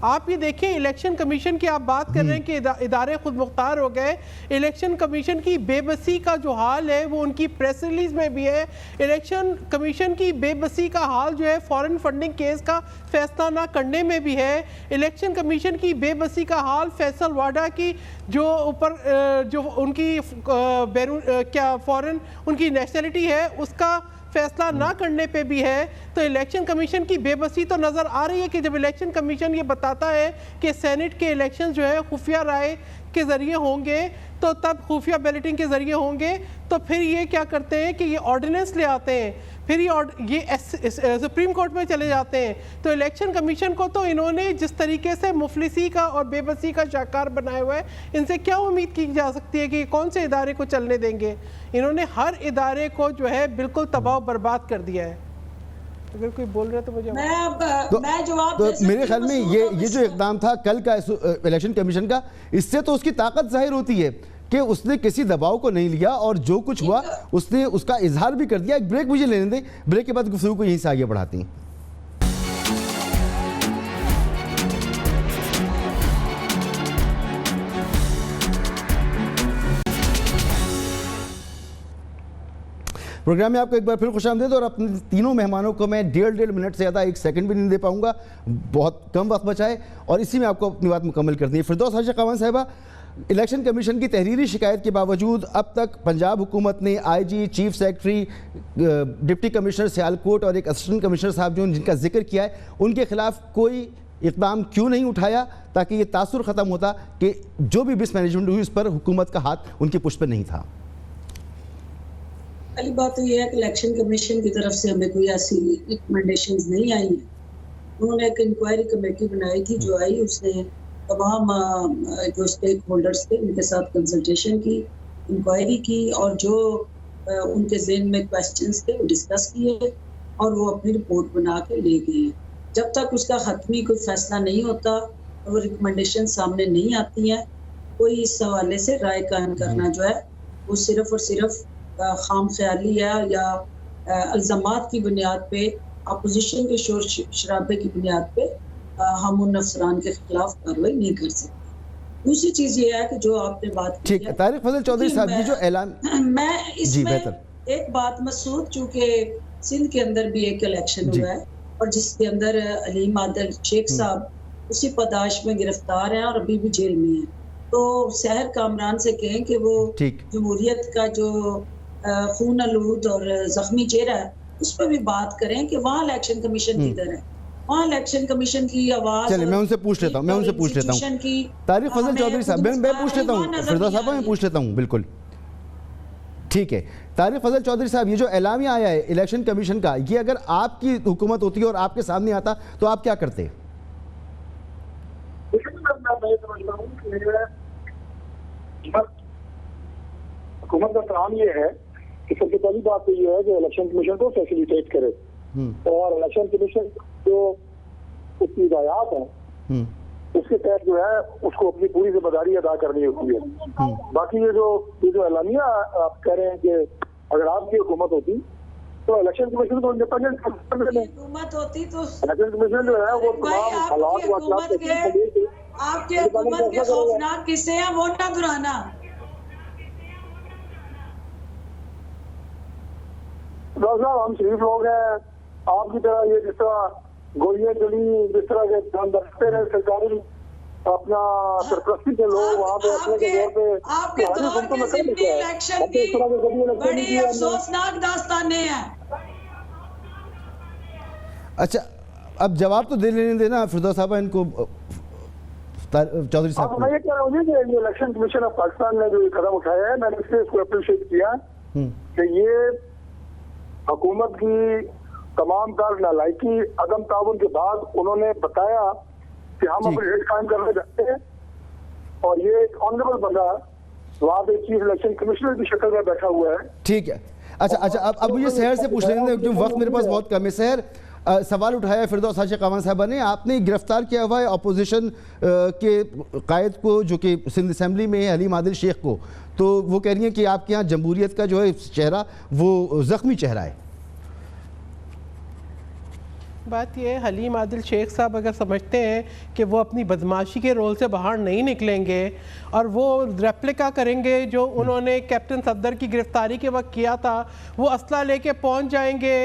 आप ये देखिए, इलेक्शन कमीशन की आप बात कर रहे हैं कि इदारे खुद मुख्तार हो गए। इलेक्शन कमीशन की बेबसी का जो हाल है वो उनकी प्रेस रिलीज में भी है। इलेक्शन कमीशन की बेबसी का हाल जो है फॉरेन फंडिंग केस का फैसला ना करने में भी है। इलेक्शन कमीशन की बेबसी का हाल फैसल वाडा की जो ऊपर जो उनकी क्या फॉरेन उनकी नेशनलिटी है उसका फैसला ना करने पे भी है। तो इलेक्शन कमीशन की बेबसी तो नज़र आ रही है कि जब इलेक्शन कमीशन ये बताता है कि सेनेट के इलेक्शन जो है खुफिया राय के ज़रिए होंगे, तो तब खुफिया बैलेटिंग के ज़रिए होंगे, तो फिर ये क्या करते हैं कि ये ऑर्डिनेंस ले आते हैं, फिर ये सुप्रीम कोर्ट में चले जाते हैं। तो इलेक्शन कमीशन को तो इन्होंने जिस तरीके से मुफलिसी का और बेबसी का शिकार बनाया हुआ है, इनसे क्या उम्मीद की जा सकती है कि कौन से इदारे को चलने देंगे? इन्होंने हर इदारे को जो है बिल्कुल तबाह बर्बाद कर दिया है। अगर कोई बोल रहा है तो मुझे मैं जवाब तो मेरे ख्याल में ये जो इक़दाम था कल का इलेक्शन कमीशन का, इससे तो उसकी ताकत जाहिर होती है कि उसने किसी दबाव को नहीं लिया और जो कुछ हुआ उसने उसका इजहार भी कर दिया। एक ब्रेक मुझे लेने दें, ब्रेक के बाद गुफ्तगू को यहीं से आगे बढ़ाती हैं। प्रोग्राम में आपको एक बार फिर खुशामदीद, और अपने तीनों मेहमानों को मैं 1.5 मिनट से ज़्यादा 1 सेकंड भी नहीं दे पाऊंगा, बहुत कम वक्त बचा है और इसी में आपको अपनी बात मुकम्मल करनी है। फिरदौस हाशा खान साहिबा, इलेक्शन कमीशन की तहरीरी शिकायत के बावजूद अब तक पंजाब हुकूमत ने IG, chief secretary, deputy commissioner Sialkot और एक असिस्टेंट कमिश्नर साहब जो जिनका जिक्र किया है, उनके खिलाफ कोई इक़दाम क्यों नहीं उठाया, ताकि ये तासुर ख़त्म होता कि जो भी मिसमैनेजमेंट हुई उस पर हुकूमत का हाथ उनकी पुष्ट पर नहीं था। पहली बात तो यह है कि इलेक्शन कमीशन की तरफ से हमें कोई ऐसी रिकमेंडेशंस नहीं आई हैं। उन्होंने एक इंक्वायरी कमेटी बनाई थी, जो आई उसने तमाम जो स्टेक होल्डर्स थे उनके साथ कंसल्टेशन की, इंक्वायरी की और जो उनके ज़हन में क्वेश्चंस थे वो डिस्कस किए और वो अपनी रिपोर्ट बना के ले गए। जब तक उसका हतमी कोई फैसला नहीं होता, वो रिकमेंडेशन सामने नहीं आती हैं, कोई इस हवाले से राय कायम करना जो है वो सिर्फ और सिर्फ खाम ख्याली है या इल्ज़ामात की बुनियाद पे, अपोजिशन के शोर शराबे की बुनियाद पे हम उन अफसरान के खिलाफ कार्रवाई नहीं कर सकते। दूसरी चीज़ ये है कि जो आपने बात की ठीक है, तारिक फजल चौधरी साहब ये जो ऐलान, मैं इसमें एक बात मसूद, चूँकि सिंध के अंदर भी एक इलेक्शन हुआ है और जिसके अंदर हलीम आदिल शेख साहब उसी पदाश में गिरफ्तार हैं और अभी भी जेल में हैं, तो सहर कामरान से कहें कि वो जमहूरियत का जो खून आलूद और जख्मी चेहरा है उस पर भी बात करें कि वहाँ इलेक्शन कमीशन किधर है, वहाँ इलेक्शन कमीशन की आवाज़। चलिए मैं उनसे पूछ लेता हूँ, तारिक फजल चौधरी साहब, मैं पूछ लेता हूँ, फिरदौस साहब मैं पूछ लेता हूँ, बिल्कुल ठीक है। तारिक फजल चौधरी साहब, ये जो एलामिया आया है इलेक्शन कमीशन का, ये अगर आपकी हुकूमत होती और आपके सामने आता तो आप क्या करते? हुकूमत का काम ये है कि सबसे पहली बात तो ये है कि इलेक्शन कमीशन को फैसिलिटेट करे और इलेक्शन कमीशन जो उसकी हिदायत है उसके तहत जो है उसको अपनी पूरी जिम्मेदारी अदा करनी होती है। बाकी ये जो एलानिया आप कह रहे हैं कि अगर आपकी हुकूमत होती तो इलेक्शन कमीशन को इंडिपेंडेंट हुकूमत होती तो इलेक्शन कमीशन जो है वो तमाम हालात आपके हुकूमत के खौफनाक किस्से हैं वो ना दोहराना। हम शरीफ लोग हैं, आपकी तरह ये जिस तरह गोलियां चली, जिस तरह के बरसते रहे सरकारी अपना सरपरस्ती के लोग वहाँ पे अपने के दौर पे आपके दौर के ज़िमनी इलेक्शन की बड़ी अफसोसनाक दास्तानें हैं। अच्छा, अब जवाब तो दे लेने देना फिरदौस साहब इनको, चौधरी साहब। मैं ये कह रहा हूँ कि ये इलेक्शन कमीशन ऑफ पाकिस्तान ने जो कदम उठाया है, मैंने इसको अप्रिशिएट किया कि ये हुकूमत की तमाम तर नालायकी, अदम ताउन के बाद उन्होंने बताया कि हम अपने रेट कायम करना चाहते हैं और ये एक ऑनरेबल बंदा वहाँ पे चीफ इलेक्शन कमिश्नर की शक्ल में बैठा हुआ है। ठीक है, अच्छा अब मुझे शहर से पूछ लेंगे क्योंकि वक्त मेरे पास बहुत कम है। शहर सवाल उठाया फिरदौस हाशिम कावान साहबा ने, आपने गिरफ्तार किया हुआ है अपोजिशन के कायद को जो कि सिंध असम्बली में है, हलीम आदिल शेख को, तो वो कह रही हैं कि आपके यहाँ जमहूरियत का जो है चेहरा वो ज़ख्मी चेहरा है। बात यह है, हलीम आदिल शेख साहब अगर समझते हैं कि वो अपनी बदमाशी के रोल से बाहर नहीं निकलेंगे और वो रेप्लिका करेंगे जो उन्होंने कैप्टन सफदर की गिरफ्तारी के वक्त किया था, वो असला लेके पहुंच जाएंगे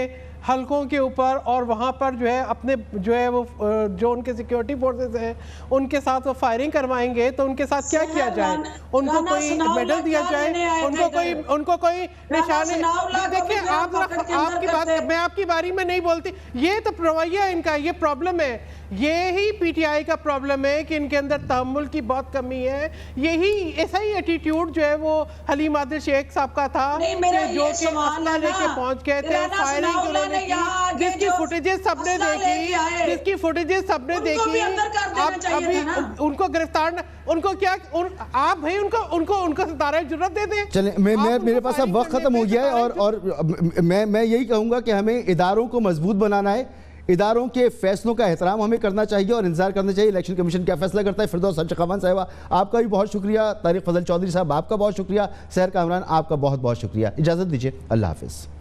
हलकों के ऊपर और वहाँ पर जो है अपने जो है वो जो उनके सिक्योरिटी फोर्सेस हैं उनके साथ वो फायरिंग करवाएंगे, तो उनके साथ क्या किया जाए? उनको कोई मेडल दिया जाए? उनको कोई निशाने? देखिए आपकी बात, मैं आपकी बारी में नहीं बोलती, ये तो रवैया है इनका, ये प्रॉब्लम है, यही पीटीआई का प्रॉब्लम है कि इनके अंदर तहम्मुल की बहुत कमी है। यही ऐसा ही एटीट्यूड जो है वो हलीम आदिल शेख साहब का था जो कि असला लेके पहुंच गए थे, फायरिंग उन्होंने की, जिसकी फुटेजेस सबने देखी, अभी उनको गिरफ्तार, उनको क्या आप भाई उनको सितारा जरूरत दे दें। चलें, मेरे पास अब वक्त खत्म हो गया है और मैं यही कहूँगा कि हमें इदारों को मजबूत बनाना है, इदारों के फैसलों का एहतराम हमें करना चाहिए और इंतजार करना चाहिए इलेक्शन कमीशन क्या फैसला करता है। फिरदौस हाशिम कावान साहिबा आपका भी बहुत शुक्रिया, तारिक फजल चौधरी साहब आपका बहुत शुक्रिया, सहर कामरान आपका बहुत बहुत शुक्रिया। इजाज़त दीजिए, अल्लाह हाफिज़।